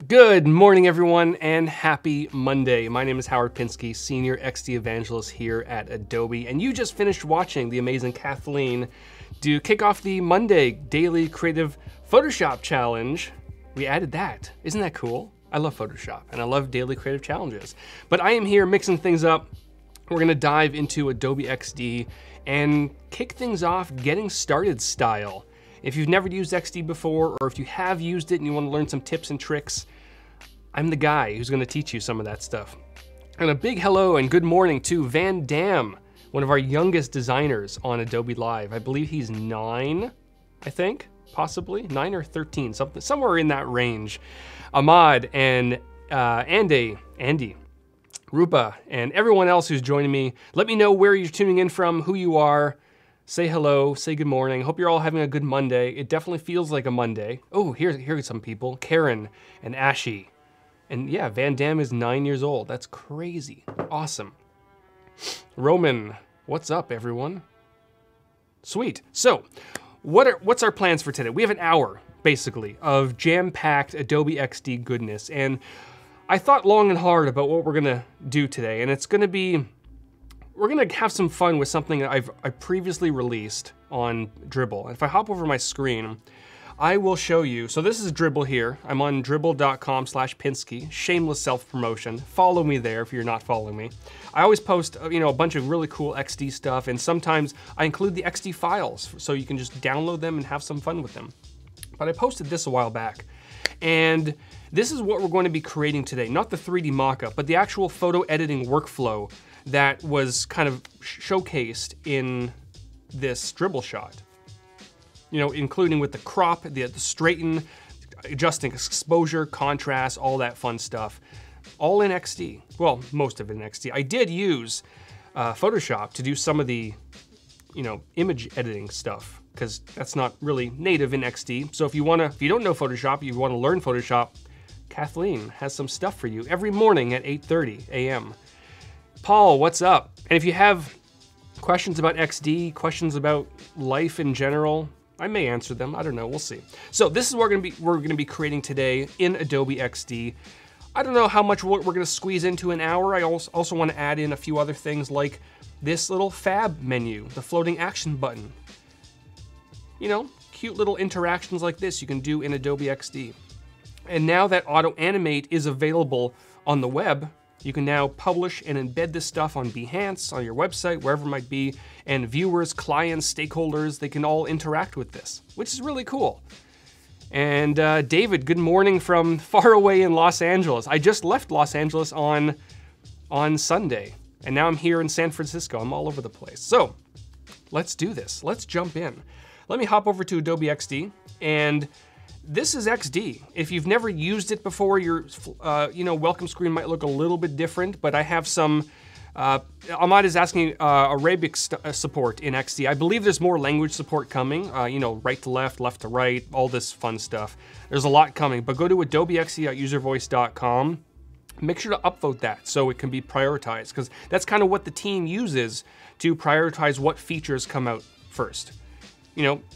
Good morning, everyone, and happy Monday. My name is Howard Pinsky, Senior XD Evangelist here at Adobe, and you just finished watching the amazing Kathleen kick off the Monday Daily Creative Photoshop Challenge. We added that. Isn't that cool? I love Photoshop, and I love daily creative challenges. But I am here mixing things up. We're gonna dive into Adobe XD and kick things off getting started style. If you've never used XD before, or if you have used it and you want to learn some tips and tricks, I'm the guy who's going to teach you some of that stuff. And a big hello and good morning to Van Dam, one of our youngest designers on Adobe Live. I believe he's 9, I think, possibly 9 or 13, somewhere in that range. Ahmad and Andy, Rupa, and everyone else who's joining me. Let me know where you're tuning in from, who you are. Say hello, say good morning. Hope you're all having a good Monday. It definitely feels like a Monday. Oh, here are some people. Karen and Ashy. And yeah, Van Dam is 9 years old. That's crazy. Awesome. Roman, what's up, everyone? Sweet. So, what's our plans for today? We have an hour, basically, of jam-packed Adobe XD goodness. And I thought long and hard about what we're gonna do today. And it's gonna be, we're gonna have some fun with something that I previously released on Dibble. And if I hop over my screen, I will show you. So this is Dibble here. I'm on dribble.com/Pinsky. Shameless self-promotion. Follow me there if you're not following me. I always post, a bunch of really cool XD stuff, and sometimes I include the XD files so you can just download them and have some fun with them. But I posted this a while back, and this is what we're going to be creating today. Not the 3D mock-up, but the actual photo editing workflow that was kind of showcased in this Dibble shot. You know, including with the crop, the straighten, adjusting exposure, contrast, all that fun stuff. All in XD. Well, most of it in XD. I did use Photoshop to do some of the, image editing stuff, because that's not really native in XD. So if you don't know Photoshop, you want to learn Photoshop, Kathleen has some stuff for you every morning at 8:30 a.m. Paul, what's up? And if you have questions about XD, questions about life in general, I may answer them. I don't know. We'll see. So this is what we're gonna be creating today in Adobe XD. I don't know how much we're gonna squeeze into an hour. I also want to add in a few other things like this little fab menu, the floating action button. Cute little interactions like this you can do in Adobe XD. And now that Auto Animate is available on the web, you can now publish and embed this stuff on Behance, on your website, wherever it might be, and viewers, clients, stakeholders, they can all interact with this, which is really cool. And David, good morning from far away in Los Angeles. I just left Los Angeles on Sunday, and now I'm here in San Francisco. I'm all over the place. So let's do this. Let's jump in. Let me hop over to Adobe XD, and this is XD. If you've never used it before, your welcome screen might look a little bit different, but I have some, Ahmad is asking Arabic support in XD. I believe there's more language support coming, right to left to right, all this fun stuff. There's a lot coming, but go to adobeXD.uservoice.com. Make sure to upvote that so it can be prioritized, because that's kind of what the team uses to prioritize what features come out first.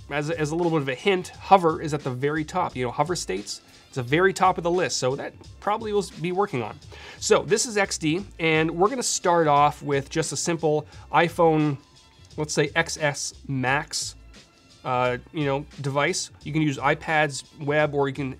As a little bit of a hint, hover is at the very top. Hover states, it's the very top of the list, so that probably will be working on. So this is XD, and we're gonna start off with just a simple iPhone, let's say XS Max, device. You can use iPads, web, or you can,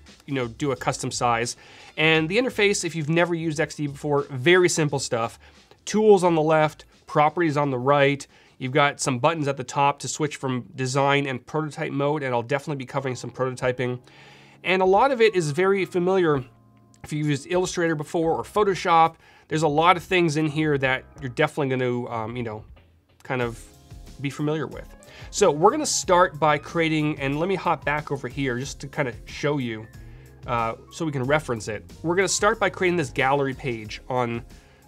do a custom size. And the interface, if you've never used XD before, very simple stuff. Tools on the left, properties on the right. You've got some buttons at the top to switch from design and prototype mode, and I'll definitely be covering some prototyping. And a lot of it is very familiar if you've used Illustrator before or Photoshop. There's a lot of things in here that you're definitely going to, kind of be familiar with. So we're gonna start by creating, and let me hop back over here just to kind of show you so we can reference it. We're gonna start by creating this gallery page on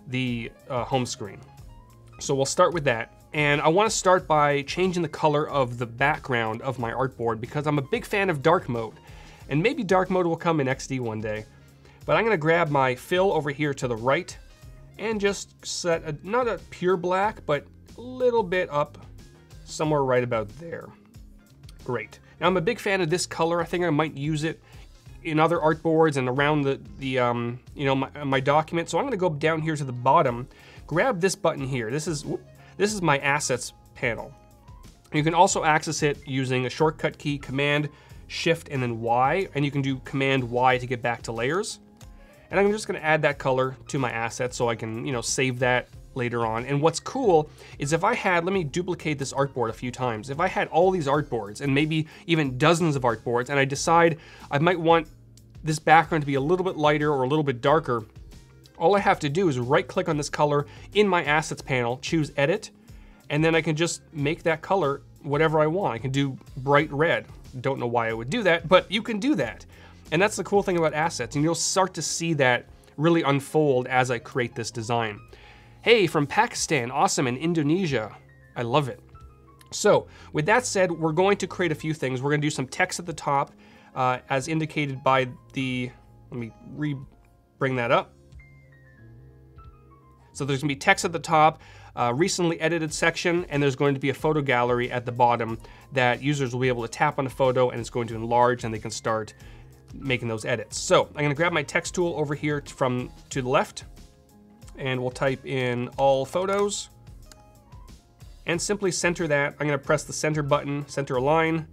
the home screen. So we'll start with that. And I want to start by changing the color of the background of my artboard because I'm a big fan of dark mode. And maybe dark mode will come in XD one day. But I'm going to grab my fill over here to the right and just set, not a pure black, but a little bit up, somewhere right about there. Great. Now I'm a big fan of this color. I think I might use it in other artboards and around my document. So I'm gonna go down here to the bottom, grab this button here. This is my assets panel. You can also access it using a shortcut key, Command, Shift, and then Y, and you can do Command Y to get back to layers. And I'm just gonna add that color to my assets so I can, save that later on. And what's cool is if I had, let me duplicate this artboard a few times. If I had all these artboards and maybe even dozens of artboards, and I decide I might want this background to be a little bit lighter or a little bit darker, all I have to do is right click on this color in my assets panel, choose edit, and then I can just make that color whatever I want. I can do bright red. Don't know why I would do that, but you can do that. And that's the cool thing about assets, and you'll start to see that really unfold as I create this design. Hey, from Pakistan, awesome, and Indonesia. I love it. So with that said, we're going to create a few things. We're gonna do some text at the top as indicated by the, let me bring that up. So there's gonna be text at the top, recently edited section, and there's going to be a photo gallery at the bottom that users will be able to tap on a photo and it's going to enlarge and they can start making those edits. So I'm gonna grab my text tool over here to the left, and we'll type in all photos and simply center that. I'm gonna press the center button, center align.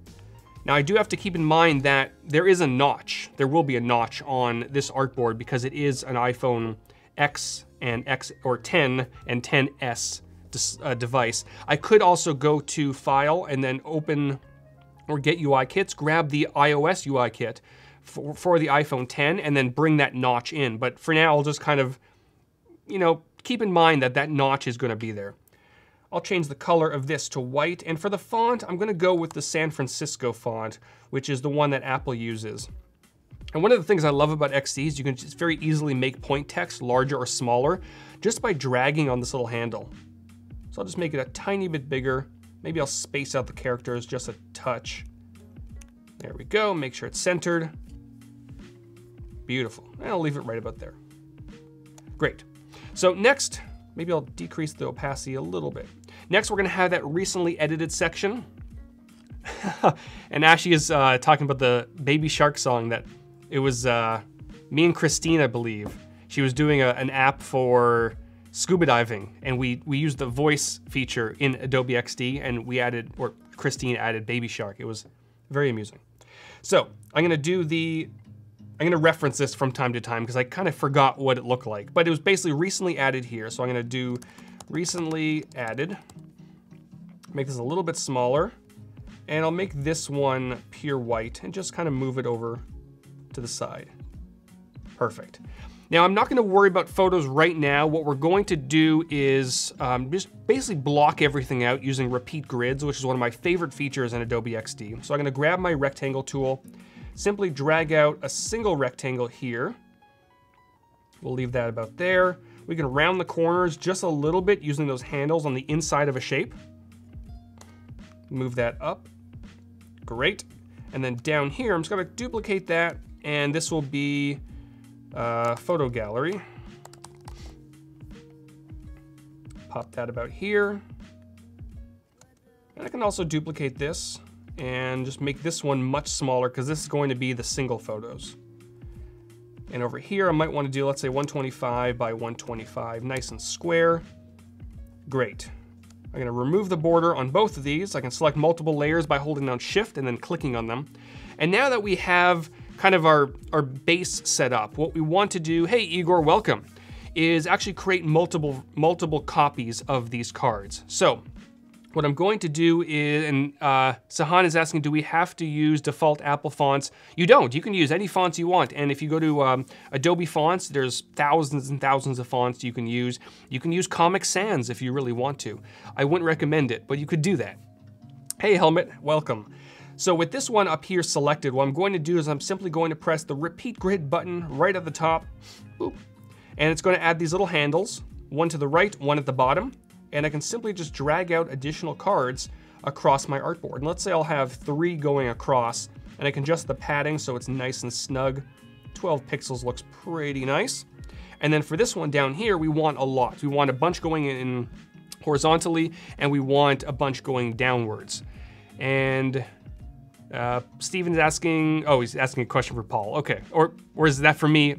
Now I do have to keep in mind that there is a notch. There will be a notch on this artboard because it is an iPhone X and X or 10 and 10s device. I could also go to File and then open or get UI kits, grab the iOS UI kit for the iPhone 10 and then bring that notch in. But for now, I'll just kind of, keep in mind that that notch is gonna be there. I'll change the color of this to white, and for the font, I'm gonna go with the San Francisco font, which is the one that Apple uses. And one of the things I love about XD is you can just very easily make point text larger or smaller just by dragging on this little handle. So I'll just make it a tiny bit bigger. Maybe I'll space out the characters just a touch. There we go, make sure it's centered. Beautiful, and I'll leave it right about there. Great. So next, maybe I'll decrease the opacity a little bit. Next, we're gonna have that recently edited section. And Ashley is talking about the Baby Shark song that it was me and Christine, I believe. She was doing an app for scuba diving, and we used the voice feature in Adobe XD, and Christine added Baby Shark. It was very amusing. So I'm gonna reference this from time to time because I kind of forgot what it looked like, but it was basically recently added here. So I'm gonna do recently added, make this a little bit smaller, and I'll make this one pure white and just kind of move it over to the side. Perfect. Now I'm not gonna worry about photos right now. What we're going to do is just basically block everything out using repeat grids, which is one of my favorite features in Adobe XD. So I'm gonna grab my rectangle tool, simply drag out a single rectangle here. We'll leave that about there. We can round the corners just a little bit using those handles on the inside of a shape. Move that up. Great. And then down here, I'm just gonna duplicate that, and this will be photo gallery. Pop that about here. And I can also duplicate this and just make this one much smaller because this is going to be the single photos. And over here, I might want to do, let's say 125 by 125, nice and square. Great. I'm gonna remove the border on both of these. I can select multiple layers by holding down Shift and then clicking on them. And now that we have kind of our base set up, what we want to do, hey Igor, welcome, is actually create multiple copies of these cards. So what I'm going to do is, and Sahan is asking, do we have to use default Apple fonts? You don't, you can use any fonts you want. And if you go to Adobe fonts, there's thousands and thousands of fonts you can use. You can use Comic Sans if you really want to. I wouldn't recommend it, but you could do that. Hey Helmet, welcome. So with this one up here selected, what I'm going to do is I'm simply going to press the repeat grid button right at the top, boop, and it's going to add these little handles, one to the right, one at the bottom. And I can simply just drag out additional cards across my artboard. And let's say I'll have 3 going across, and I can adjust the padding so it's nice and snug. 12 pixels looks pretty nice. And then for this one down here, we want a lot. We want a bunch going in horizontally, and we want a bunch going downwards. And Steven's asking, oh, he's asking a question for Paul. Okay, or is that for me?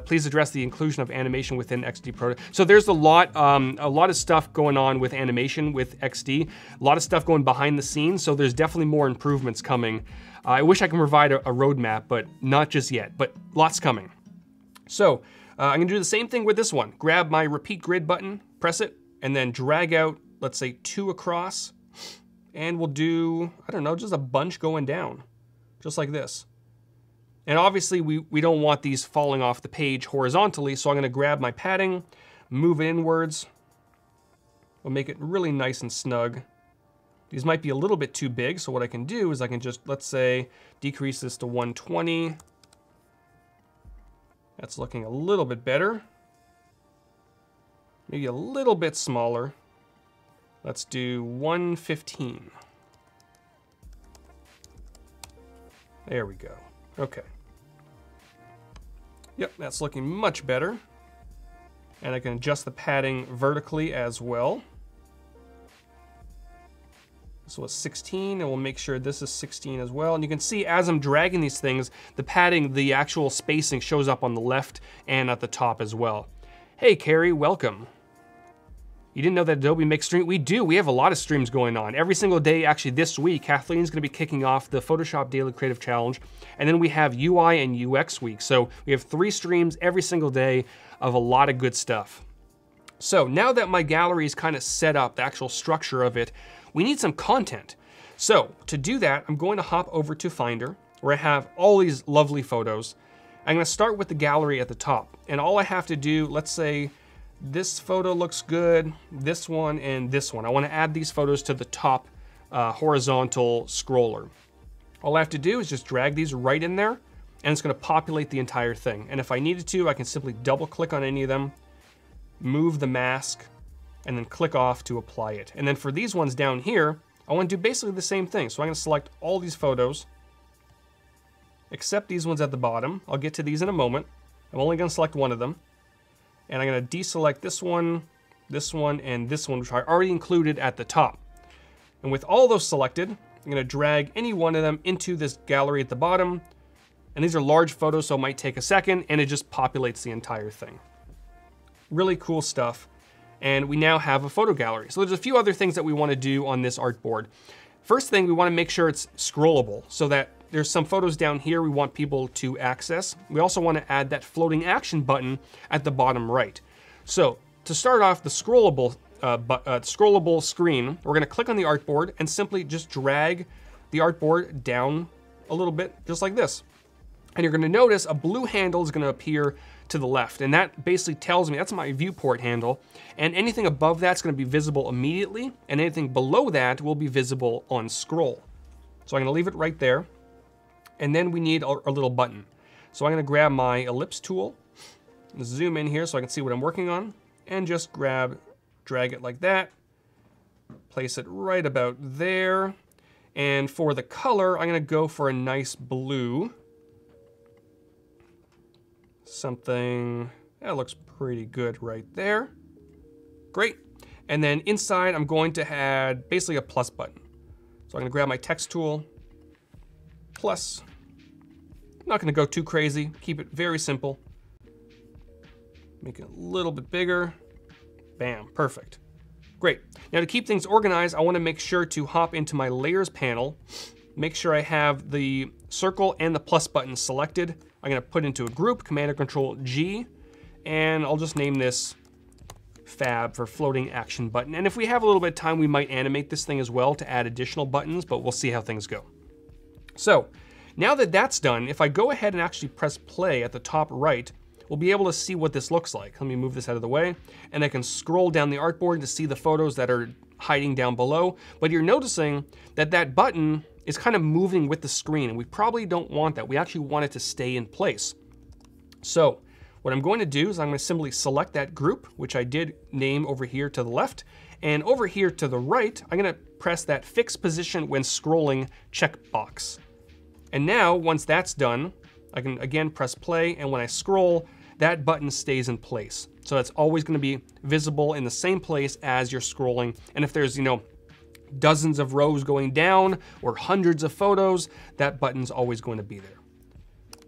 Please address the inclusion of animation within XD Pro. So there's a lot of stuff going on with animation with XD, a lot of stuff going behind the scenes, so there's definitely more improvements coming. I wish I could provide a roadmap, but not just yet, but lots coming. So I'm gonna do the same thing with this one. Grab my repeat grid button, press it, and then drag out, let's say 2 across, and we'll do, I don't know, just a bunch going down, just like this. And obviously we don't want these falling off the page horizontally, so I'm gonna grab my padding, move it inwards. We'll make it really nice and snug. These might be a little bit too big, so what I can do is I can just, let's say, decrease this to 120. That's looking a little bit better. Maybe a little bit smaller. Let's do 115. There we go. Okay. Yep, that's looking much better. And I can adjust the padding vertically as well. This was 16, and we'll make sure this is 16 as well. And you can see as I'm dragging these things, the padding, the actual spacing shows up on the left and at the top as well. Hey, Carrie, welcome. You didn't know that Adobe makes stream? We do, we have a lot of streams going on. Every single day, actually this week, Kathleen's gonna be kicking off the Photoshop Daily Creative Challenge, and then we have UI and UX week. So we have 3 streams every single day of a lot of good stuff. So now that my gallery is kind of set up, the actual structure of it, we need some content. So to do that, I'm going to hop over to Finder, where I have all these lovely photos. I'm gonna start with the gallery at the top, and all I have to do, let's say, this photo looks good, this one, and this one. I want to add these photos to the top horizontal scroller. All I have to do is just drag these right in there, and it's going to populate the entire thing. And if I needed to, I can simply double click on any of them, move the mask, and then click off to apply it. And then for these ones down here, I want to do basically the same thing. So I'm going to select all these photos, except these ones at the bottom. I'll get to these in a moment. I'm only going to select one of them. And I'm gonna deselect this one, and this one, which I already included at the top. And with all those selected, I'm gonna drag any one of them into this gallery at the bottom. And these are large photos, so it might take a second, and it just populates the entire thing. Really cool stuff. And we now have a photo gallery. So there's a few other things that we wanna do on this artboard. First thing, we wanna make sure it's scrollable, so that there's some photos down here we want people to access. We also want to add that floating action button at the bottom right. So to start off the scrollable screen, we're going to click on the artboard and simply just drag the artboard down a little bit, just like this. And you're going to notice a blue handle is going to appear to the left, and that basically tells me that's my viewport handle, and anything above that's going to be visible immediately, and anything below that will be visible on scroll. So I'm going to leave it right there. And then we need a little button. So I'm gonna grab my ellipse tool, zoom in here so I can see what I'm working on, and just drag it like that, place it right about there. And for the color, I'm gonna go for a nice blue. Something that looks pretty good right there. Great. And then inside, I'm going to add basically a plus button. So I'm gonna grab my text tool, plus. I'm not gonna go too crazy, keep it very simple. Make it a little bit bigger. Bam, perfect. Great. Now to keep things organized, I wanna make sure to hop into my layers panel, make sure I have the circle and the plus button selected. I'm gonna put into a group, Command or Control G, and I'll just name this Fab for floating action button. And if we have a little bit of time, we might animate this thing as well to add additional buttons, but we'll see how things go. So now that that's done, if I go ahead and actually press play at the top right, we'll be able to see what this looks like. Let me move this out of the way, and I can scroll down the artboard to see the photos that are hiding down below. But you're noticing that that button is kind of moving with the screen, and we probably don't want that. We actually want it to stay in place. So what I'm going to do is I'm going to simply select that group, which I did name over here to the left, and over here to the right, I'm going to press that fix position when scrolling checkbox. And now, once that's done, I can again press play, and when I scroll, that button stays in place. So it's always gonna be visible in the same place as you're scrolling. And if there's, dozens of rows going down or hundreds of photos, that button's always going to be there.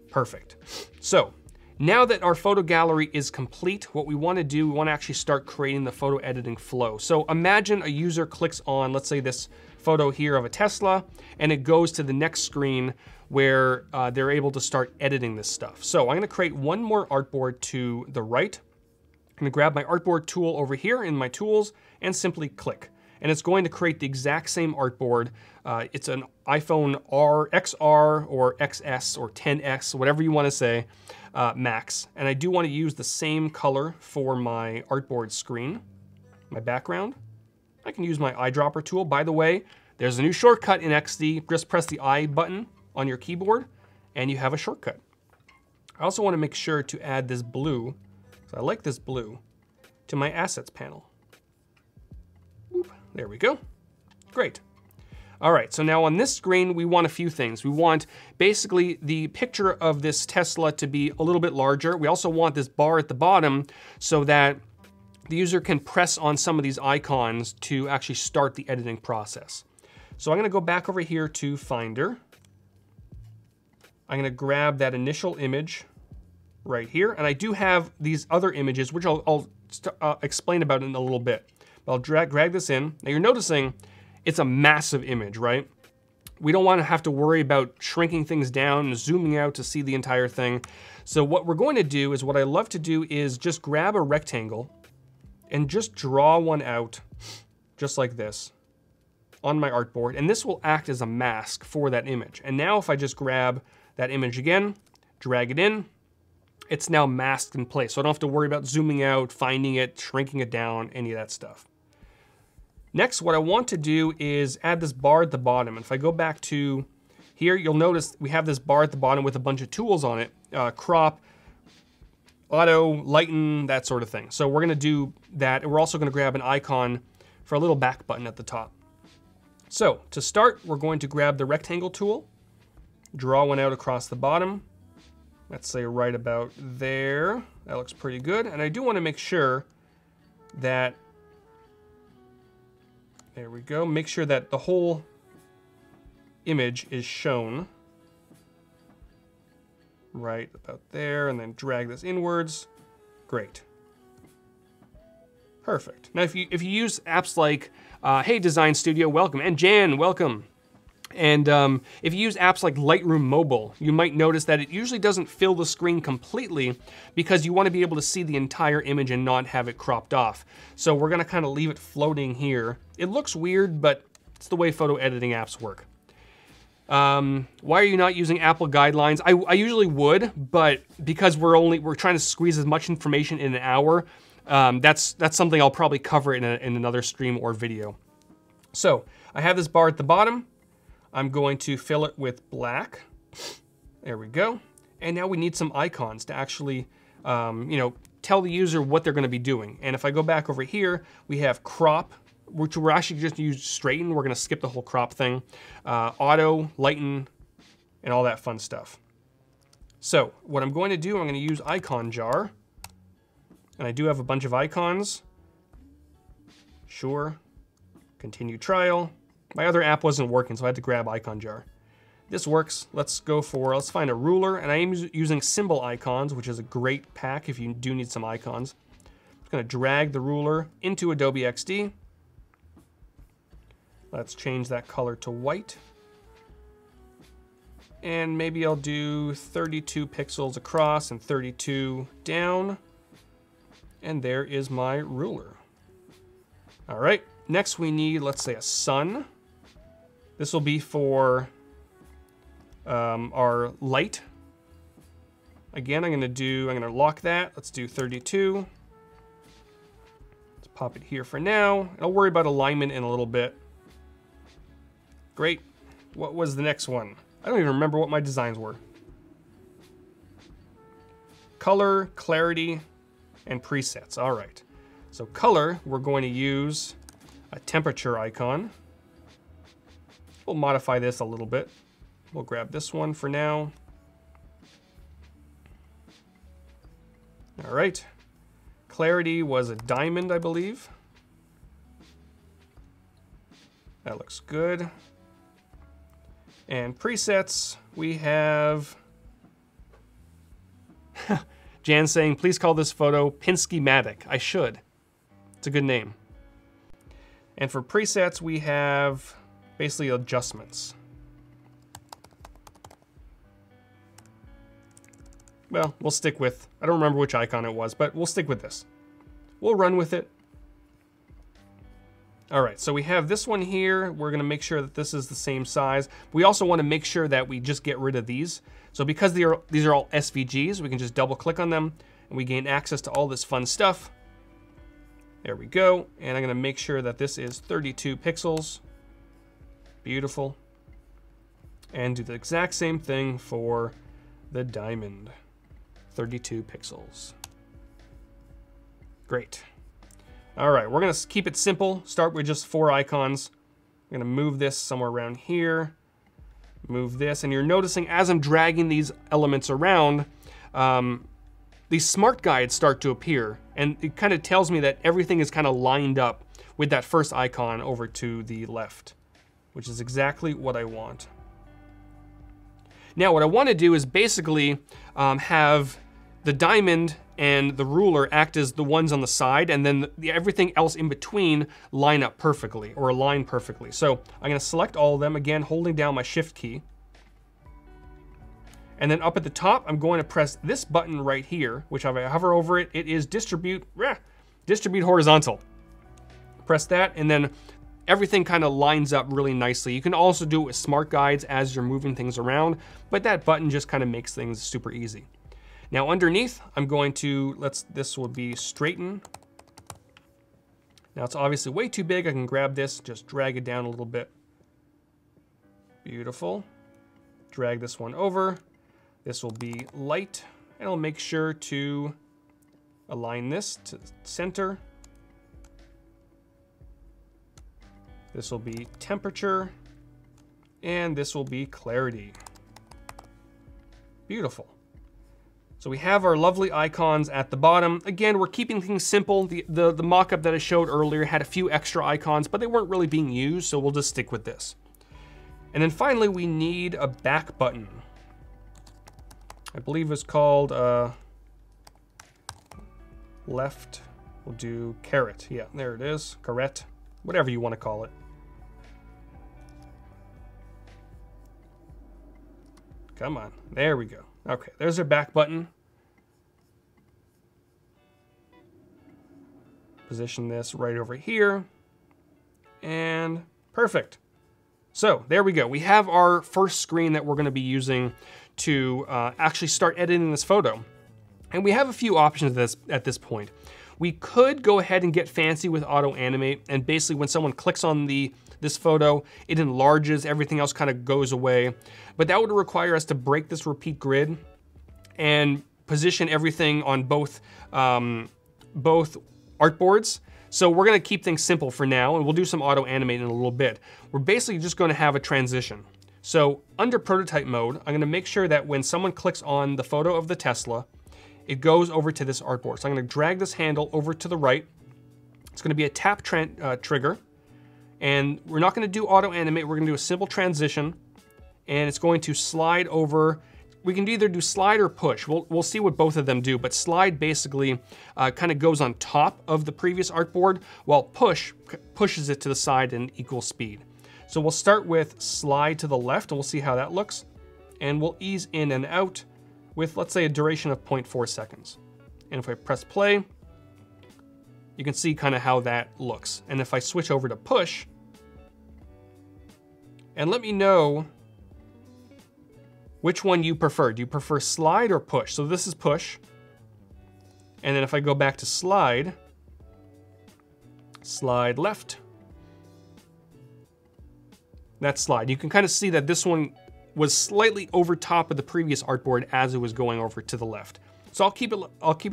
Perfect. So now that our photo gallery is complete, what we want to do, we want to actually start creating the photo editing flow. So imagine a user clicks on, let's say, this photo here of a Tesla, and it goes to the next screen where they're able to start editing this stuff. So I'm going to create one more artboard to the right. I'm going to grab my artboard tool over here in my tools and simply click. And it's going to create the exact same artboard. It's an iPhone XR or XS or 10X, whatever you want to say, Max. And I do want to use the same color for my artboard screen, my background. I can use my eyedropper tool. By the way, there's a new shortcut in XD. Just press the I button on your keyboard and you have a shortcut. I also want to make sure to add this blue, so I like this blue, to my assets panel. Whoop, there we go. Great. All right, so now on this screen, we want a few things. We want basically the picture of this Tesla to be a little bit larger. We also want this bar at the bottom so that the user can press on some of these icons to actually start the editing process. So I'm gonna go back over here to Finder. I'm gonna grab that initial image right here, and I do have these other images, which I'll explain about in a little bit. But I'll drag this in. Now you're noticing it's a massive image, right? We don't want to have to worry about shrinking things down and zooming out to see the entire thing. So what we're going to do is, what I love to do is just grab a rectangle and just draw one out just like this on my artboard, and this will act as a mask for that image. And now if I just grab that image again, drag it in, it's now masked in place. So I don't have to worry about zooming out, finding it, shrinking it down, any of that stuff. Next, what I want to do is add this bar at the bottom. And if I go back to here, you'll notice we have this bar at the bottom with a bunch of tools on it, crop, auto, lighten, that sort of thing. So we're gonna do that, and we're also gonna grab an icon for a little back button at the top. So to start, we're going to grab the rectangle tool, draw one out across the bottom. Let's say right about there. That looks pretty good. And I do want to make sure that, there we go, make sure that the whole image is shown right about there, and then drag this inwards. Great. Perfect. Now if you use apps like Hey Design Studio, welcome, and Jan, welcome. And if you use apps like Lightroom Mobile, you might notice that it usually doesn't fill the screen completely because you want to be able to see the entire image and not have it cropped off. So we're gonna kind of leave it floating here. It looks weird, but it's the way photo editing apps work. Why are you not using Apple guidelines? I usually would, but because we're trying to squeeze as much information in an hour, that's something I'll probably cover in another stream or video. So I have this bar at the bottom. I'm going to fill it with black. There we go. And now we need some icons to actually, tell the user what they're going to be doing. And if I go back over here, we have crop, which we're actually just use straighten. We're going to skip the whole crop thing. Auto, lighten, and all that fun stuff. So what I'm going to do, I'm going to use icon jar. And I do have a bunch of icons. Sure. Continue trial. My other app wasn't working, so I had to grab icon jar. This works. Let's find a ruler, and I am using symbol icons, which is a great pack if you do need some icons. I'm just gonna drag the ruler into Adobe XD. Let's change that color to white. And maybe I'll do 32 pixels across and 32 down. And there is my ruler. All right, next we need, let's say, a sun. This will be for our light. Again, I'm gonna lock that. Let's do 32. Let's pop it here for now. I'll worry about alignment in a little bit. Great. What was the next one? I don't even remember what my designs were. Color, clarity, and presets. All right. So color, we're going to use a temperature icon. We'll modify this a little bit. We'll grab this one for now. All right. Clarity was a diamond, I believe. That looks good. And presets, we have Jan saying, please call this photo Pinsky-matic. I should. It's a good name. And for presets, we have basically adjustments. Well, we'll stick with, I don't remember which icon it was, but we'll stick with this. We'll run with it. All right, so we have this one here. We're gonna make sure that this is the same size. We also wanna make sure that we just get rid of these. So because these are all SVGs, we can just double click on them and we gain access to all this fun stuff. There we go. And I'm gonna make sure that this is 32 pixels. Beautiful. And do the exact same thing for the diamond. 32 pixels. Great. All right, we're gonna keep it simple. Start with just 4 icons. I'm gonna move this somewhere around here. Move this, and you're noticing as I'm dragging these elements around, these smart guides start to appear, and it kind of tells me that everything is kind of lined up with that first icon over to the left, which is exactly what I want. Now, what I want to do is basically have the diamond and the ruler act as the ones on the side, and then everything else in between line up perfectly, or align perfectly. So I'm gonna select all of them, again, holding down my shift key. And then up at the top, I'm going to press this button right here, which if I hover over it, it is distribute horizontal. Press that, and then everything kind of lines up really nicely. You can also do it with smart guides as you're moving things around, but that button just kind of makes things super easy. Now underneath, I'm going to, this will be straighten. Now it's obviously way too big. I can grab this, just drag it down a little bit. Beautiful. Drag this one over. This will be light, and I'll make sure to align this to center. This will be temperature, and this will be clarity. Beautiful. So we have our lovely icons at the bottom. Again, we're keeping things simple. The mock-up that I showed earlier had a few extra icons, but they weren't really being used, so we'll just stick with this. And then finally, we need a back button. I believe it's called left. We'll do caret. Yeah, there it is. Caret. Whatever you want to call it. Come on. There we go. Okay, there's our back button. Position this right over here. And perfect. So there we go. We have our first screen that we're going to be using to actually start editing this photo. And we have a few options at this point. We could go ahead and get fancy with auto animate, and basically when someone clicks on this photo, it enlarges, everything else kind of goes away. But that would require us to break this repeat grid and position everything on both artboards. So we're gonna keep things simple for now, and we'll do some auto animate in a little bit. We're basically just gonna have a transition. So under prototype mode, I'm gonna make sure that when someone clicks on the photo of the Tesla, it goes over to this artboard. So I'm gonna drag this handle over to the right. It's gonna be a tap trigger, and we're not gonna do auto animate, we're gonna do a simple transition, and it's going to slide over. We can either do slide or push. We'll see what both of them do, but slide basically kind of goes on top of the previous artboard, while push pushes it to the side in equal speed. So we'll start with slide to the left, and we'll see how that looks. And we'll ease in and out with, let's say, a duration of 0.4 seconds. And if I press play, you can see kind of how that looks. And if I switch over to push, and let me know which one you prefer. Do you prefer slide or push? So this is push. And then if I go back to slide, slide left, that's slide. You can kind of see that this one was slightly over top of the previous artboard as it was going over to the left. So I'll keep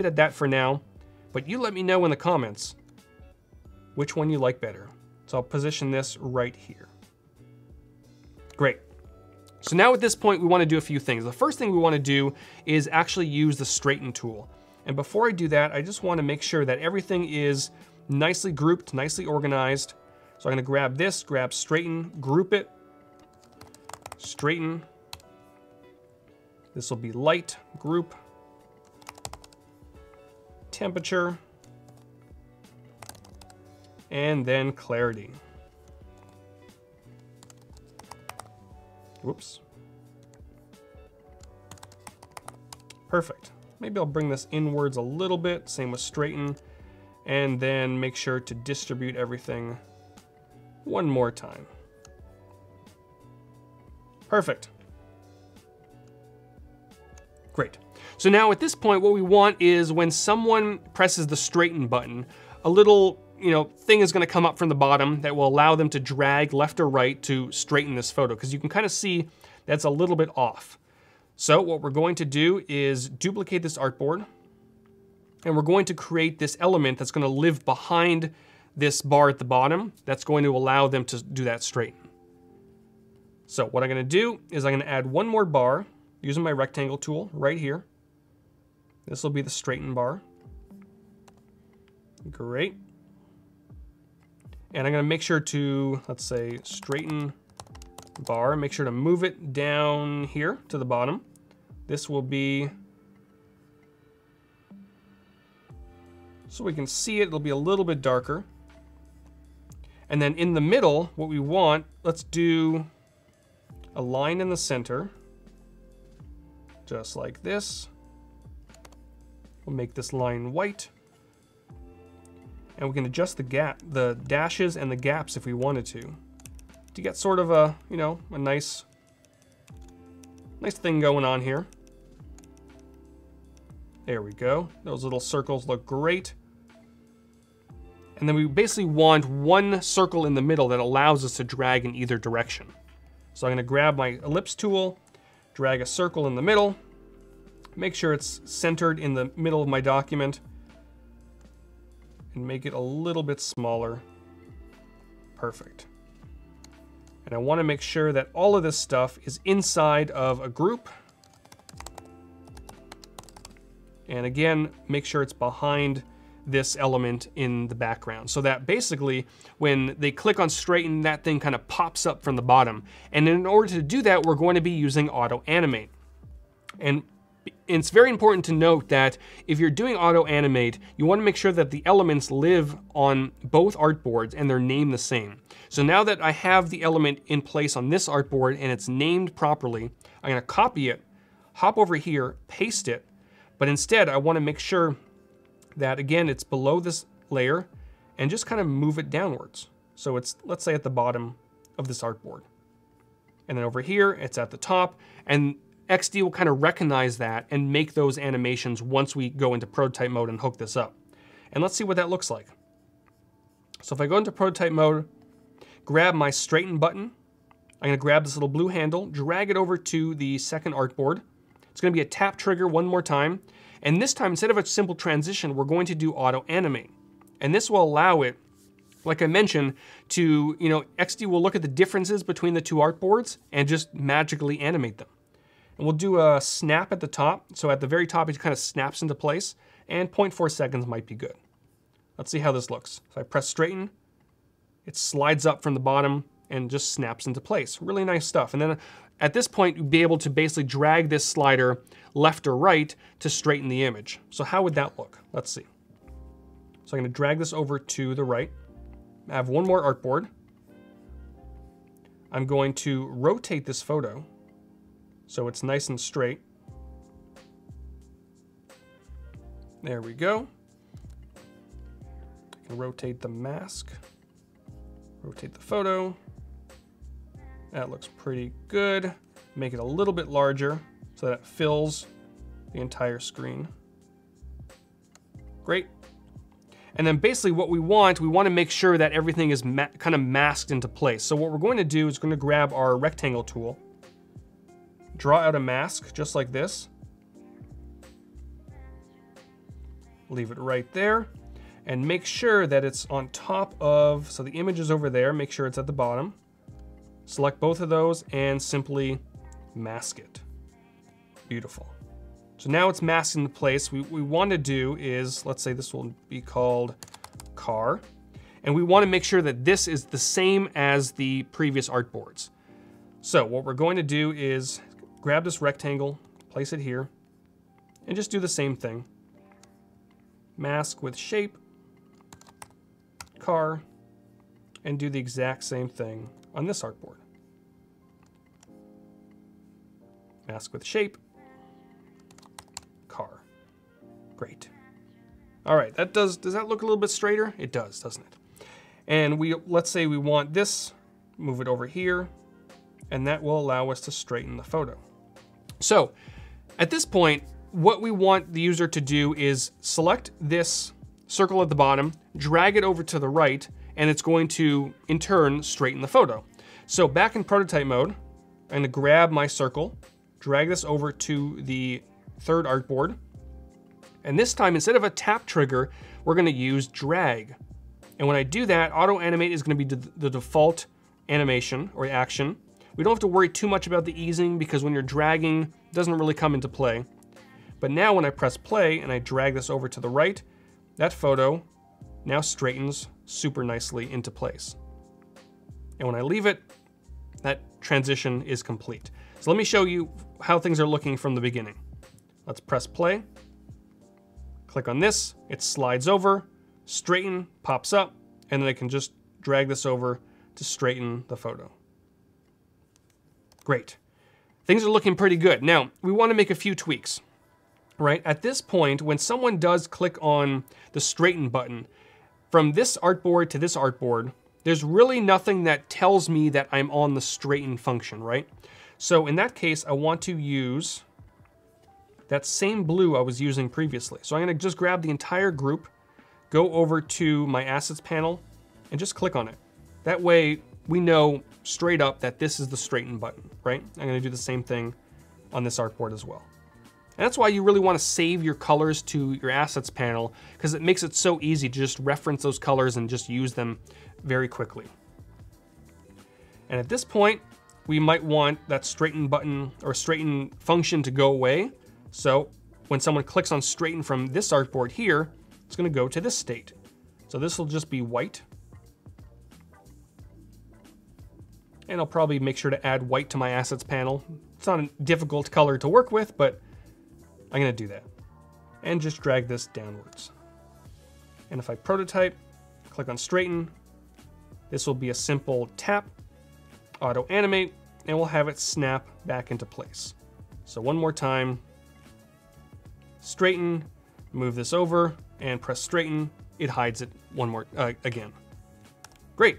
it at that for now, but you let me know in the comments which one you like better. So I'll position this right here. Great. So now at this point, we want to do a few things. The first thing we want to do is actually use the straighten tool. And before I do that, I just want to make sure that everything is nicely grouped, nicely organized. So I'm gonna grab this, grab straighten, group it, straighten. This will be light, group, temperature, and then clarity. Whoops. Perfect. Maybe I'll bring this inwards a little bit, same with straighten, and then make sure to distribute everything one more time. Perfect. Great. So now at this point, what we want is when someone presses the straighten button, a little thing is going to come up from the bottom that will allow them to drag left or right to straighten this photo, because you can kind of see that's a little bit off. So what we're going to do is duplicate this artboard, and we're going to create this element that's going to live behind this bar at the bottom that's going to allow them to do that straighten. So what I'm going to do is I'm going to add one more bar using my rectangle tool right here. This will be the straighten bar. Great. And I'm going to make sure to, let's say, straighten bar, make sure to move it down here to the bottom. This will be, so we can see it, it'll be a little bit darker. And then in the middle, what we want, let's do a line in the center, just like this. We'll make this line white. And we can adjust the dashes and the gaps if we wanted to get sort of a, a nice thing going on here. There we go. Those little circles look great. And then we basically want one circle in the middle that allows us to drag in either direction. So I'm going to grab my ellipse tool, drag a circle in the middle, make sure it's centered in the middle of my document, and make it a little bit smaller. Perfect. And I want to make sure that all of this stuff is inside of a group. And again, make sure it's behind this element in the background, so that basically when they click on straighten, that thing kind of pops up from the bottom. And in order to do that, we're going to be using auto animate. And it's very important to note that if you're doing auto animate, you want to make sure that the elements live on both artboards and they're named the same. So now that I have the element in place on this artboard and it's named properly, I'm going to copy it, hop over here, paste it, but instead I want to make sure that, again, it's below this layer and just kind of move it downwards. So it's, let's say, at the bottom of this artboard. And then over here, it's at the top, and XD will kind of recognize that and make those animations once we go into prototype mode and hook this up. And let's see what that looks like. So if I go into prototype mode, grab my straighten button, I'm going to grab this little blue handle, drag it over to the second artboard. It's going to be a tap trigger one more time. And this time, instead of a simple transition, we're going to do auto animate. And this will allow it, like I mentioned, to, XD will look at the differences between the two artboards and just magically animate them. And we'll do a snap at the top. So at the very top, it kind of snaps into place, and 0.4 seconds might be good. Let's see how this looks. If I press straighten, it slides up from the bottom and just snaps into place. Really nice stuff. And then at this point, you'll be able to basically drag this slider left or right to straighten the image. So how would that look? Let's see. So I'm going to drag this over to the right. I have one more artboard. I'm going to rotate this photo so it's nice and straight. There we go. I can rotate the mask, rotate the photo. That looks pretty good. Make it a little bit larger so that it fills the entire screen. Great. And then basically what we want to make sure that everything is kind of masked into place. So what we're going to do is going to grab our rectangle tool, draw out a mask just like this, leave it right there, and make sure that it's on top of, so the image is over there, make sure it's at the bottom. Select both of those and simply mask it. Beautiful. So now it's masked into place. What we want to do is, let's say this will be called car. And we want to make sure that this is the same as the previous artboards. So what we're going to do is grab this rectangle, place it here, and just do the same thing. Mask with shape, car, and do the exact same thing on this artboard. Mask with shape, car. Great. All right, does that look a little bit straighter? It does, doesn't it? And let's say we want this, move it over here, and that will allow us to straighten the photo. So at this point, what we want the user to do is select this circle at the bottom, drag it over to the right, and it's going to, in turn, straighten the photo. So back in prototype mode, I'm gonna grab my circle, drag this over to the third artboard, and this time, instead of a tap trigger, we're gonna use drag. And when I do that, auto animate is gonna be the default animation or action. We don't have to worry too much about the easing because when you're dragging, it doesn't really come into play. But now when I press play and I drag this over to the right, that photo now straightens super nicely into place. And when I leave it, that transition is complete. So let me show you how things are looking from the beginning. Let's press play. Click on this, it slides over, straighten, pops up, and then I can just drag this over to straighten the photo. Great. Things are looking pretty good. Now, we want to make a few tweaks, right? At this point, when someone does click on the straighten button, from this artboard to this artboard, there's really nothing that tells me that I'm on the straighten function, right? So in that case, I want to use that same blue I was using previously. So I'm gonna just grab the entire group, go over to my assets panel, and just click on it. That way we know straight up that this is the straighten button, right? I'm gonna do the same thing on this artboard as well. And that's why you really wanna save your colors to your assets panel, because it makes it so easy to just reference those colors and just use them very quickly. And at this point, we might want that straighten button or straighten function to go away. So when someone clicks on straighten from this artboard here, it's gonna go to this state. So this will just be white. And I'll probably make sure to add white to my assets panel. It's not a difficult color to work with, but I'm gonna do that. And just drag this downwards. And if I prototype, click on straighten, this will be a simple tap, auto animate, and we'll have it snap back into place. So one more time, straighten, move this over, and press straighten. It hides it one more again. Great.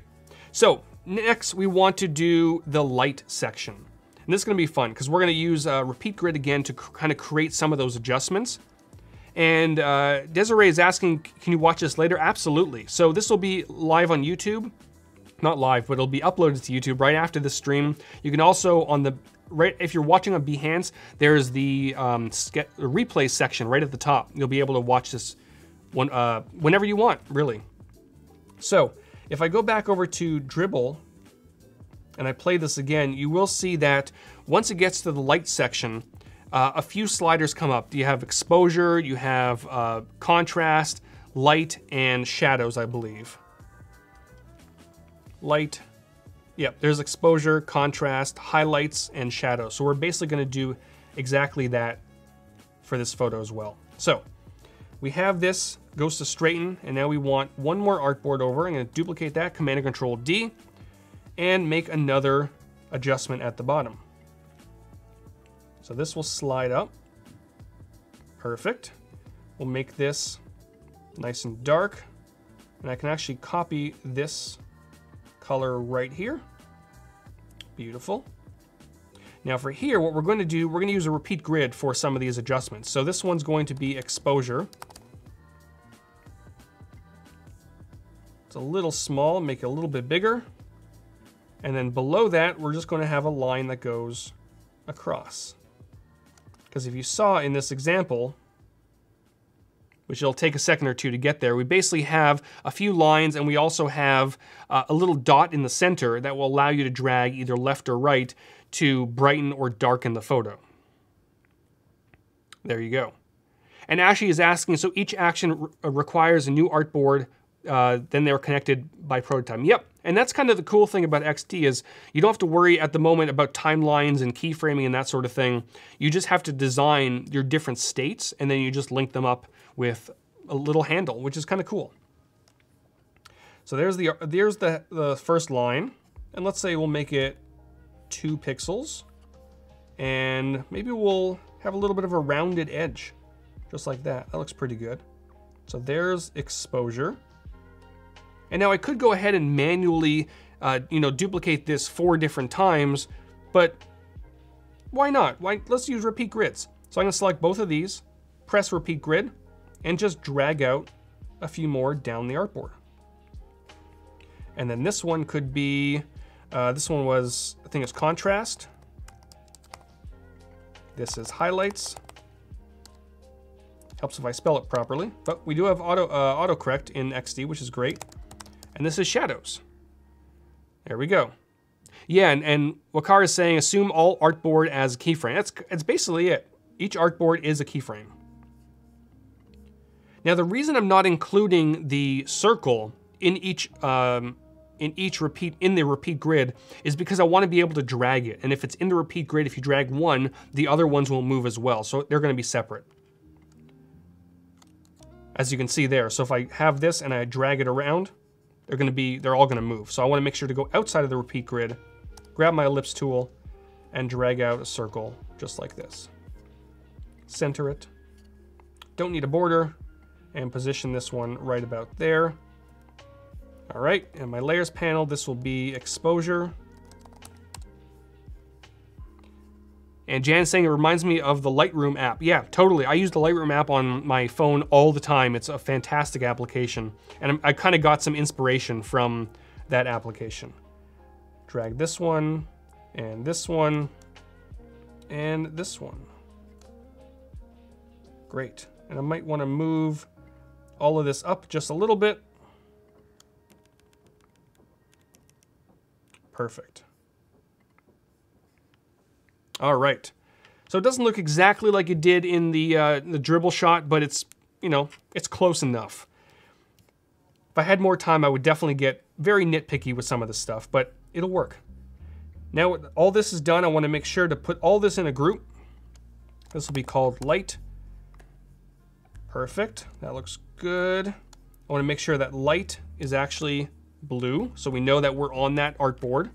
So next we want to do the light section. And this is gonna be fun because we're gonna use repeat grid again to kind of create some of those adjustments. And Desiree is asking, can you watch this later? Absolutely. So this will be live on YouTube. Not live, but it'll be uploaded to YouTube right after the stream. You can also, if you're watching on Behance, there's the replay section right at the top. You'll be able to watch this one whenever you want, really. So if I go back over to Dibble and I play this again, you will see that once it gets to the light section, a few sliders come up. You have exposure, you have contrast, light, and shadows, I believe. Light, yep, there's exposure, contrast, highlights, and shadows. So we're basically gonna do exactly that for this photo as well. So we have this, goes to straighten, and now we want one more artboard over. I'm gonna duplicate that, Command and Control D, and make another adjustment at the bottom. So this will slide up, perfect. We'll make this nice and dark, and I can actually copy this color right here. Beautiful. Now for here, what we're going to do, we're going to use a repeat grid for some of these adjustments. So this one's going to be exposure. It's a little small, make it a little bit bigger. And then below that, we're just going to have a line that goes across. Because if you saw in this example, which it'll take a second or two to get there, we basically have a few lines, and we also have a little dot in the center that will allow you to drag either left or right to brighten or darken the photo. There you go. And Ashley is asking, so each action requires a new artboard then they're connected by prototype. Yep, and that's kind of the cool thing about XD is you don't have to worry at the moment about timelines and keyframing and that sort of thing. You just have to design your different states, and then you just link them up with a little handle, which is kind of cool. So there's the first line, and let's say we'll make it 2 pixels, and maybe we'll have a little bit of a rounded edge, just like that. That looks pretty good. So there's exposure. And now I could go ahead and manually, duplicate this 4 different times, but why not? Let's use repeat grids. So I'm gonna select both of these, press repeat grid, and just drag out a few more down the artboard. And then this one could be, this one was, I think it's contrast. This is highlights. Helps if I spell it properly, but we do have autocorrect in XD, which is great. And this is shadows. There we go. Yeah, and Wakar is saying assume all artboard as a keyframe. That's basically it. Each artboard is a keyframe. Now the reason I'm not including the circle in the repeat grid is because I want to be able to drag it. And if it's in the repeat grid, if you drag one, the other ones will move as well. So they're going to be separate. As you can see there. So if I have this and I drag it around, they're all gonna move. So I wanna make sure to go outside of the repeat grid, grab my ellipse tool, and drag out a circle just like this. Center it. Don't need a border, and position this one right about there. All right, and my layers panel, this will be exposure. And Jan's saying it reminds me of the Lightroom app. Yeah, totally. I use the Lightroom app on my phone all the time. It's a fantastic application. And I kind of got some inspiration from that application. Drag this one, and this one, and this one. Great. And I might want to move all of this up just a little bit. Perfect. All right, so it doesn't look exactly like it did in the dribble shot, but it's, it's close enough. If I had more time, I would definitely get very nitpicky with some of this stuff, but it'll work. Now all this is done, I want to make sure to put all this in a group. This will be called light. Perfect, that looks good. I want to make sure that light is actually blue, so we know that we're on that artboard.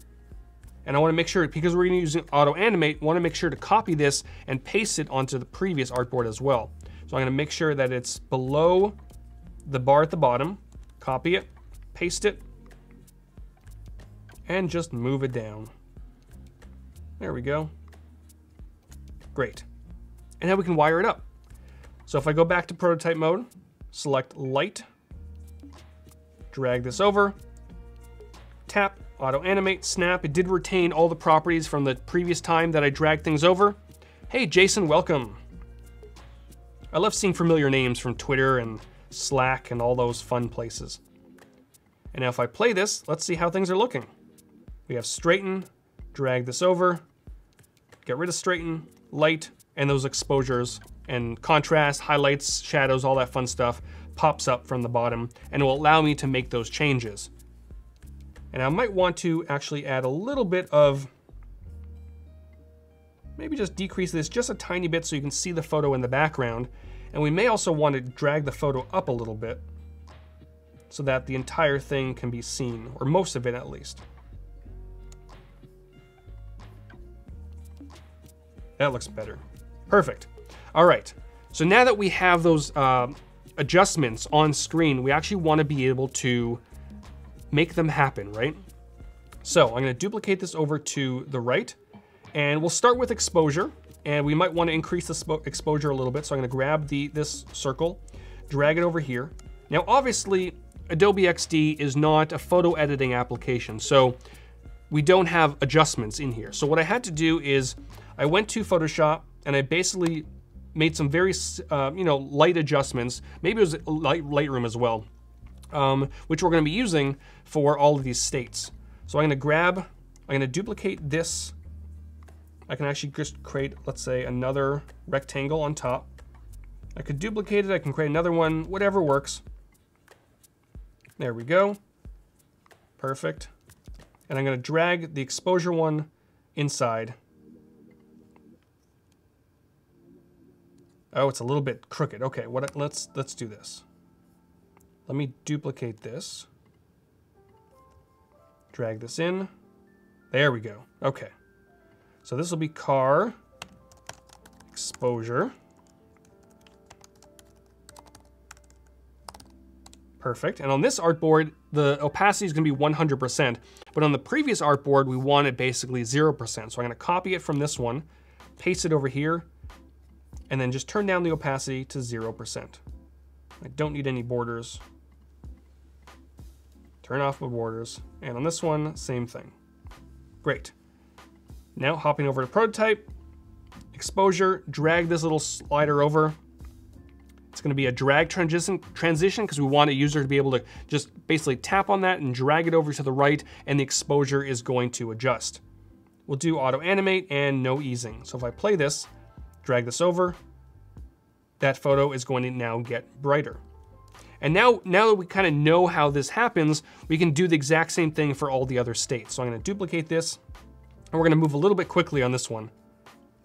And I want to make sure, because we're going to use auto animate, I want to make sure to copy this and paste it onto the previous artboard as well. So I'm going to make sure that it's below the bar at the bottom, copy it, paste it, and just move it down. There we go. Great. And now we can wire it up. So if I go back to prototype mode, select light, drag this over, tap, auto animate, snap. It did retain all the properties from the previous time that I dragged things over. Hey Jason, welcome. I love seeing familiar names from Twitter and Slack and all those fun places. And now if I play this, let's see how things are looking. We have straighten, drag this over, get rid of straighten, light, and those exposures and contrast, highlights, shadows, all that fun stuff pops up from the bottom, and it will allow me to make those changes. And I might want to actually add a little bit of, maybe just decrease this just a tiny bit so you can see the photo in the background. And we may also want to drag the photo up a little bit so that the entire thing can be seen, or most of it at least. That looks better. Perfect. All right, so now that we have those adjustments on screen, we actually want to be able to make them happen, right? So I'm going to duplicate this over to the right, and we'll start with exposure, and we might want to increase the exposure a little bit. So I'm going to grab this circle, drag it over here. Now, obviously, Adobe XD is not a photo editing application, so we don't have adjustments in here. So what I had to do is I went to Photoshop and I basically made some very, light adjustments. Maybe it was Lightroom as well. Which we're going to be using for all of these states. So I'm going to duplicate this. I can actually just create, let's say, another rectangle on top. I could duplicate it, I can create another one, whatever works. There we go. Perfect. And I'm going to drag the exposure one inside. Oh, it's a little bit crooked. Okay, let's do this. Let me duplicate this. Drag this in. There we go. Okay. So this will be car exposure. Perfect. And on this artboard, the opacity is going to be 100%. But on the previous artboard, we wanted basically 0%. So I'm going to copy it from this one, paste it over here, and then just turn down the opacity to 0%. I don't need any borders. Turn off the borders. And on this one, same thing. Great. Now hopping over to prototype, exposure, drag this little slider over. It's going to be a drag transition because we want a user to be able to just basically tap on that and drag it over to the right, and the exposure is going to adjust. We'll do auto animate and no easing. So if I play this, drag this over, that photo is going to now get brighter. And now that we kind of know how this happens, we can do the exact same thing for all the other states. So I'm going to duplicate this, and we're going to move a little bit quickly on this one.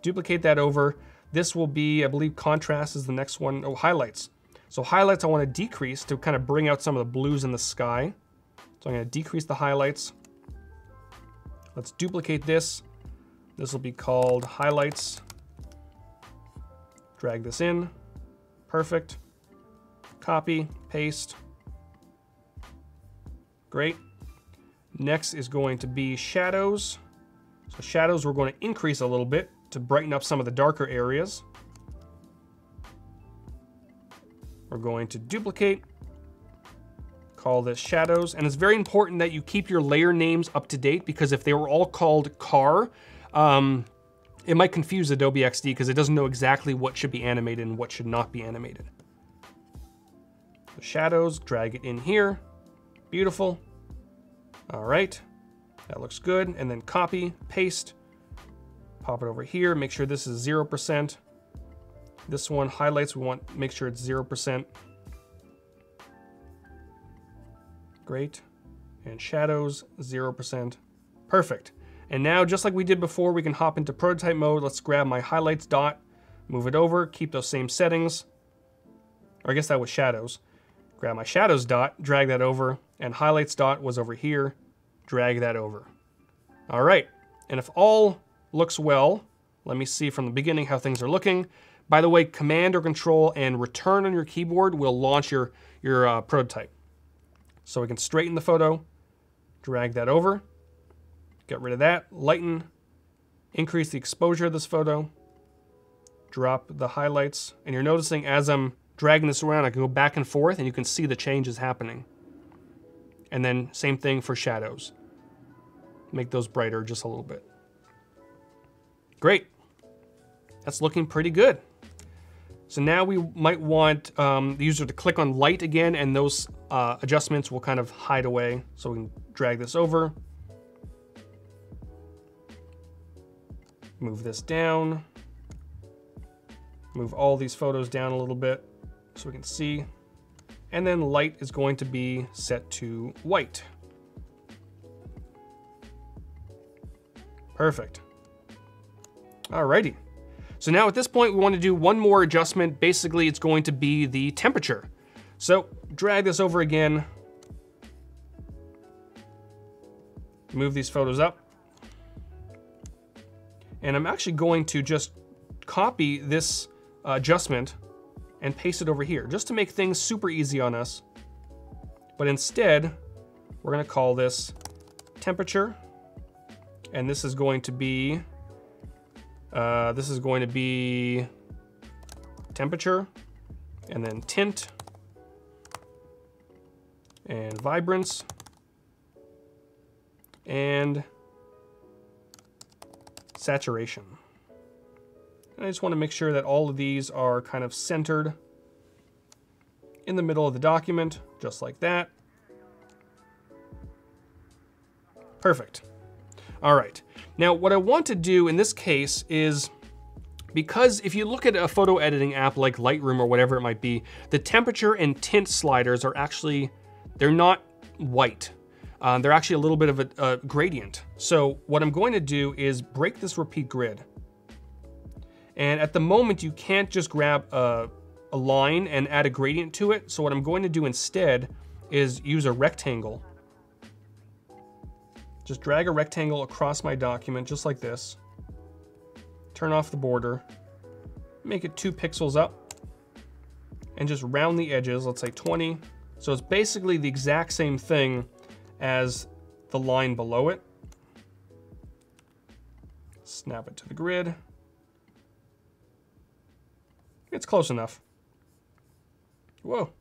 Duplicate that over. This will be, I believe, contrast is the next one. Oh, highlights. So highlights I want to decrease to kind of bring out some of the blues in the sky. So I'm going to decrease the highlights. Let's duplicate this. This will be called highlights. Drag this in. Perfect. Copy, paste. Great. Next is going to be shadows. So shadows we're going to increase a little bit to brighten up some of the darker areas. We're going to duplicate, call this shadows, and it's very important that you keep your layer names up to date, because if they were all called car, it might confuse Adobe XD because it doesn't know exactly what should be animated and what should not be animated. The shadows, drag it in here. Beautiful. All right, that looks good. And then copy, paste, pop it over here. Make sure this is 0%. This one, highlights, we want to make sure it's 0%. Great. And shadows, 0%. Perfect. And now, just like we did before, we can hop into prototype mode. Let's grab my highlights dot, move it over, keep those same settings. Or I guess that was shadows. Grab my shadows dot, drag that over, and highlights dot was over here. Drag that over. All right. And if all looks well, let me see from the beginning how things are looking. By the way, Command or Control and Return on your keyboard will launch your prototype. So we can straighten the photo, drag that over, get rid of that, lighten, increase the exposure of this photo, drop the highlights, and you're noticing as I'm dragging this around, I can go back and forth and you can see the changes happening. And then same thing for shadows. Make those brighter just a little bit. Great. That's looking pretty good. So now we might want the user to click on light again, and those adjustments will kind of hide away. So we can drag this over. Move this down. Move all these photos down a little bit so we can see. And then light is going to be set to white. Perfect. Alrighty. So now at this point, we want to do one more adjustment. Basically, it's going to be the temperature. So drag this over again. Move these photos up. And I'm actually going to just copy this adjustment and paste it over here, just to make things super easy on us. But instead, we're going to call this temperature. And this is going to be temperature, and then tint, and vibrance, and saturation. And I just want to make sure that all of these are kind of centered in the middle of the document, just like that. Perfect. All right. Now, what I want to do in this case is, because if you look at a photo editing app like Lightroom or whatever it might be, the temperature and tint sliders are actually they're not white. They're actually a little bit of a gradient. So what I'm going to do is break this repeat grid. And at the moment, you can't just grab a line and add a gradient to it. So what I'm going to do instead is use a rectangle. Just drag a rectangle across my document, just like this. Turn off the border. Make it 2 pixels up. And just round the edges, let's say 20. So it's basically the exact same thing as the line below it. Snap it to the grid. It's close enough. Whoa.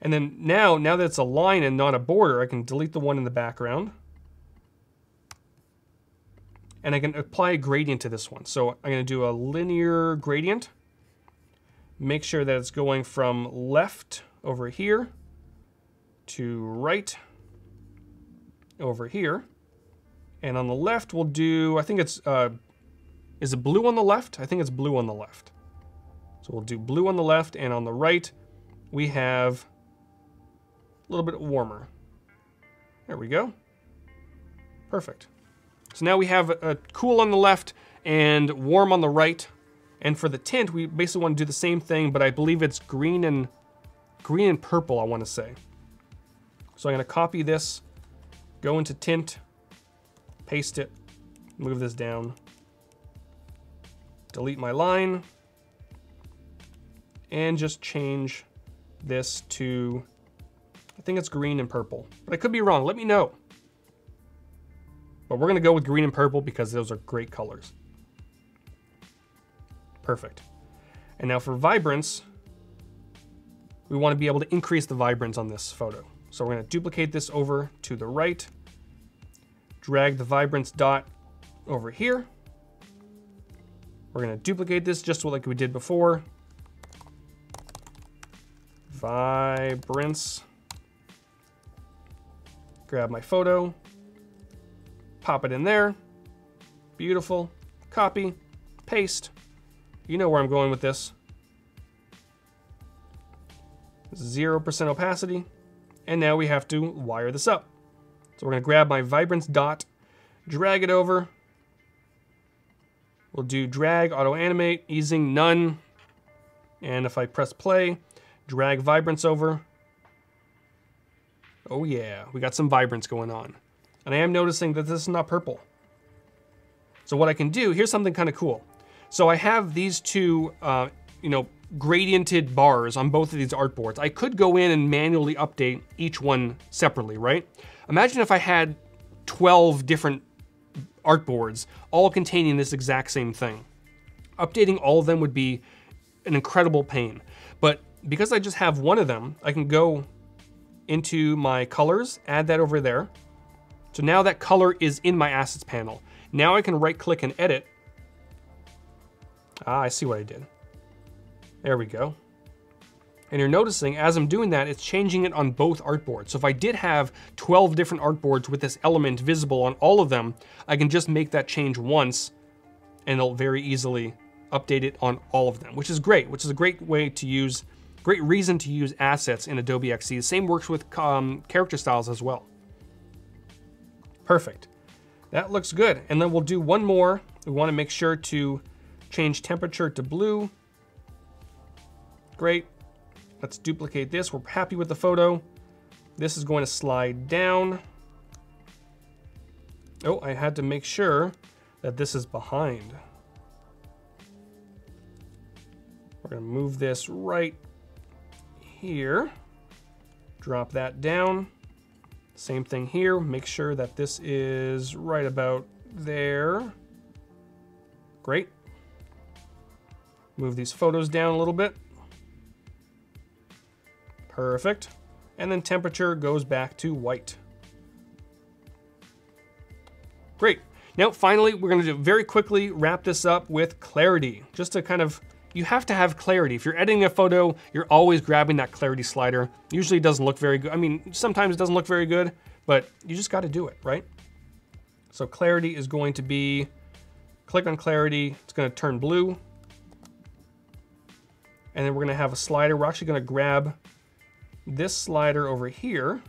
And then now that it's a line and not a border, I can delete the one in the background. And I can apply a gradient to this one. So I'm going to do a linear gradient. Make sure that it's going from left over here to right over here. And on the left, we'll do, I think it's, is it blue on the left? I think it's blue on the left. So we'll do blue on the left, and on the right, we have a little bit warmer. There we go. Perfect. So now we have a cool on the left and warm on the right. And for the tint, we basically want to do the same thing, but I believe it's green and purple, I want to say. So I'm going to copy this, go into tint, paste it, move this down, delete my line, and just change this to, I think it's green and purple, but I could be wrong. Let me know. But we're going to go with green and purple because those are great colors. Perfect. And now for vibrance, we want to be able to increase the vibrance on this photo. So we're going to duplicate this over to the right, drag the vibrance dot over here. We're going to duplicate this just like we did before. Vibrance. Grab my photo, pop it in there. Beautiful. Copy, paste. You know where I'm going with this. 0% opacity. And now we have to wire this up. So we're going to grab my vibrance dot, drag it over. We'll do drag, auto animate, easing, none. And if I press play, drag vibrance over. Oh yeah, we got some vibrance going on. And I am noticing that this is not purple. So what I can do, here's something kind of cool. So I have these two, gradiented bars on both of these artboards. I could go in and manually update each one separately, right? Imagine if I had 12 different artboards, all containing this exact same thing. Updating all of them would be an incredible pain. But because I just have one of them, I can go into my colors, add that over there. So now that color is in my assets panel. Now I can right click and edit. Ah, I see what I did. There we go. And you're noticing as I'm doing that, it's changing it on both artboards. So if I did have 12 different artboards with this element visible on all of them, I can just make that change once and it'll very easily update it on all of them, which is great, which is a great way to use, great reason to use assets in Adobe XD. The same works with character styles as well. Perfect. That looks good. And then we'll do one more. We want to make sure to change temperature to blue. Great. Let's duplicate this. We're happy with the photo. This is going to slide down. Oh, I had to make sure that this is behind. We're going to move this right here. Drop that down. Same thing here. Make sure that this is right about there. Great. Move these photos down a little bit. Perfect. And then temperature goes back to white. Great. Now, finally, we're going to very quickly wrap this up with clarity. Just to kind of, you have to have clarity. If you're editing a photo, you're always grabbing that clarity slider. Usually it doesn't look very good. I mean, sometimes it doesn't look very good, but you just got to do it, right? So clarity is going to be, click on clarity. It's going to turn blue. And then we're going to have a slider. We're actually going to grab this slider over here,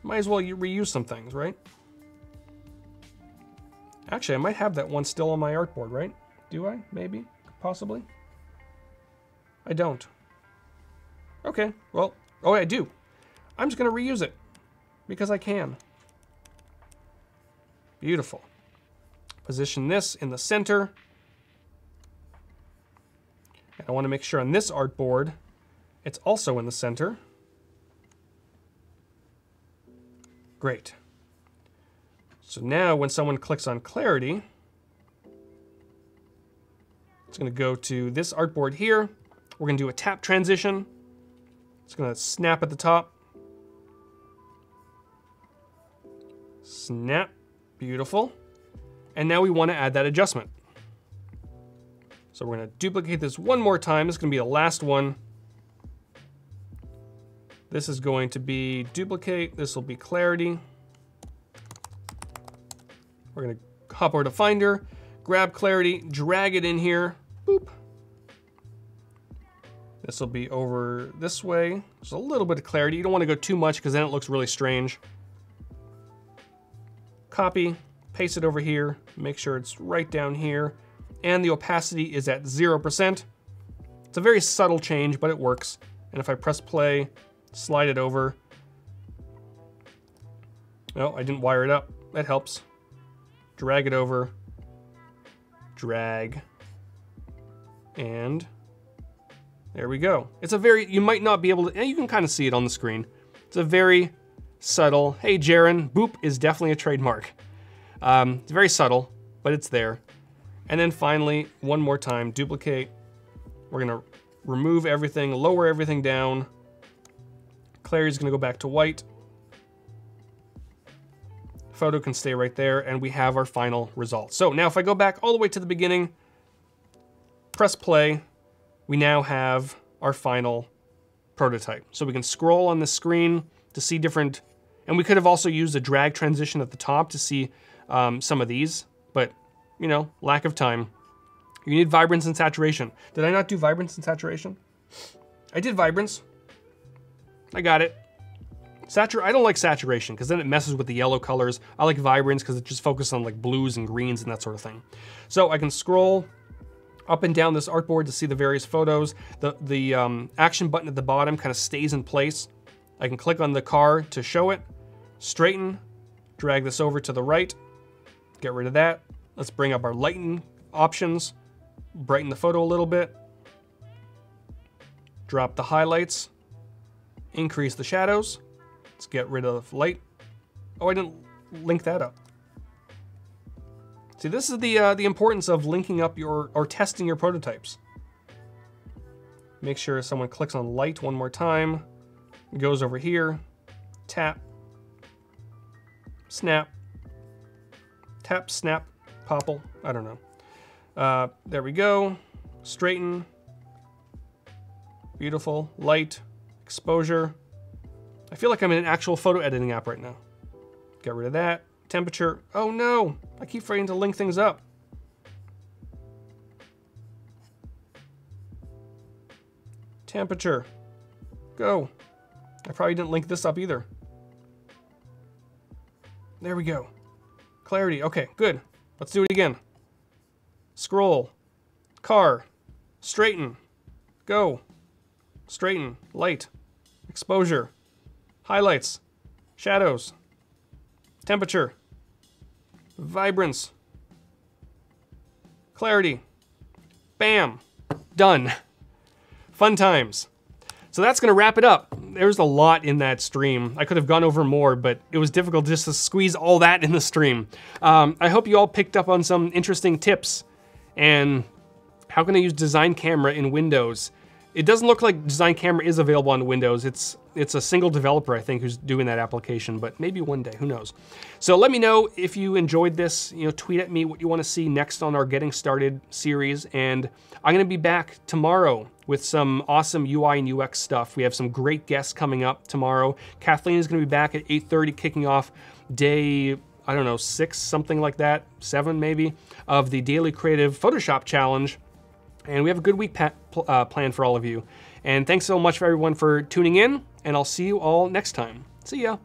might as well reuse some things, right? Actually, I might have that one still on my artboard, right? Do I? Maybe? Possibly? I don't. Okay, well, oh, I do. I'm just gonna reuse it because I can. Beautiful. Position this in the center. And I want to make sure on this artboard, it's also in the center. Great. So now when someone clicks on clarity, it's going to go to this artboard here. We're going to do a tap transition. It's going to snap at the top. Snap. Beautiful. And now we want to add that adjustment. So we're going to duplicate this one more time. This is going to be the last one. This is going to be duplicate. This will be clarity. We're going to hop over to Finder, grab clarity, drag it in here. Boop. This will be over this way. There's a little bit of clarity. You don't want to go too much because then it looks really strange. Copy, paste it over here. Make sure it's right down here. And the opacity is at 0%. It's a very subtle change, but it works. And if I press play, slide it over. No, I didn't wire it up. That helps. Drag it over. Drag. And there we go. It's a very, you might not be able to, you can kind of see it on the screen. It's a very subtle, hey Jaren, boop is definitely a trademark. It's very subtle, but it's there. And then finally, one more time, duplicate. We're gonna remove everything, lower everything down. Clarity is gonna go back to white. Photo can stay right there, and we have our final result. So now if I go back all the way to the beginning, press play, we now have our final prototype. So we can scroll on the screen to see different, and we could have also used a drag transition at the top to see some of these, but you know, lack of time. You need vibrance and saturation. Did I not do vibrance and saturation? I did vibrance. I got it. I don't like saturation because then it messes with the yellow colors. I like vibrance because it just focuses on like blues and greens and that sort of thing. So I can scroll up and down this artboard to see the various photos. The action button at the bottom kind of stays in place. I can click on the car to show it, straighten, drag this over to the right, get rid of that. Let's bring up our lighten options, brighten the photo a little bit, drop the highlights, increase the shadows. Let's get rid of light. Oh, I didn't link that up. See, this is the importance of linking up or testing your prototypes. Make sure someone clicks on light one more time, goes over here, tap, snap, tap, snap, popple, I don't know. There we go, straighten, beautiful, light, exposure. I feel like I'm in an actual photo editing app right now. Get rid of that. Temperature. Oh no, I keep forgetting to link things up. Temperature. Go. I probably didn't link this up either. There we go. Clarity. Okay, good. Let's do it again. Scroll. Car. Straighten. Go. Straighten. Light. Exposure. Highlights, shadows, temperature, vibrance, clarity, bam, done. Fun times. So that's gonna wrap it up. There's a lot in that stream. I could have gone over more, but it was difficult just to squeeze all that in the stream. I hope you all picked up on some interesting tips and how can I use Design Camera in Windows. It doesn't look like Design Camera is available on Windows. It's a single developer, I think, who's doing that application, but maybe one day, who knows. So let me know if you enjoyed this. You know, tweet at me what you want to see next on our Getting Started series, and I'm gonna be back tomorrow with some awesome UI and UX stuff. We have some great guests coming up tomorrow. Kathleen is gonna be back at 8:30, kicking off day, I don't know, 6, something like that, 7 maybe, of the Daily Creative Photoshop Challenge. And we have a good week planned for all of you. And thanks so much for everyone for tuning in, and I'll see you all next time. See ya.